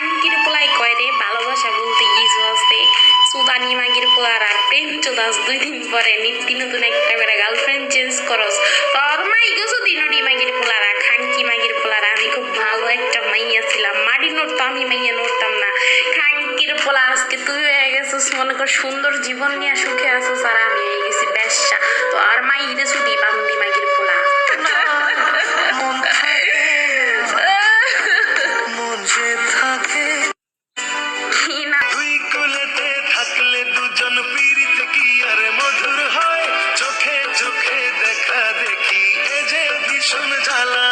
খানকির পোলাই কয় রে ভালোবাসা বলতে কিছু আছে, সুদানি মাগির পোলার আর প্রেম চোদাস 2 দিন পরে নিত্য নতুন একটা করে গার্লফ্রেন্ড চেঞ্জ করস। তোর মাই গেছো দিনটি মাগির পোলারা, খানকি মাগির পোলারা। আমি খুব ভালো একটা মাইয়া ছিলাম, মাটি নড়তো আমি মাইয়া নড়তাম না। খানকির পোলা আজকে তুই হয়ে গেছিস মনে কর সুন্দর জীবন নিয়ে সুখে আসিস, আর আমি হয়ে গেছি বেশ্যা। তো আর মাই গেছো দি বান্দি মাগির পোলা। মন যে থাকে দুই কুলেতে থাকলে দুজন পীড়িত কি আর মধুর হয়, চোখে চোখে দেখা দেখি এ যে ভীষণ জ্বালা।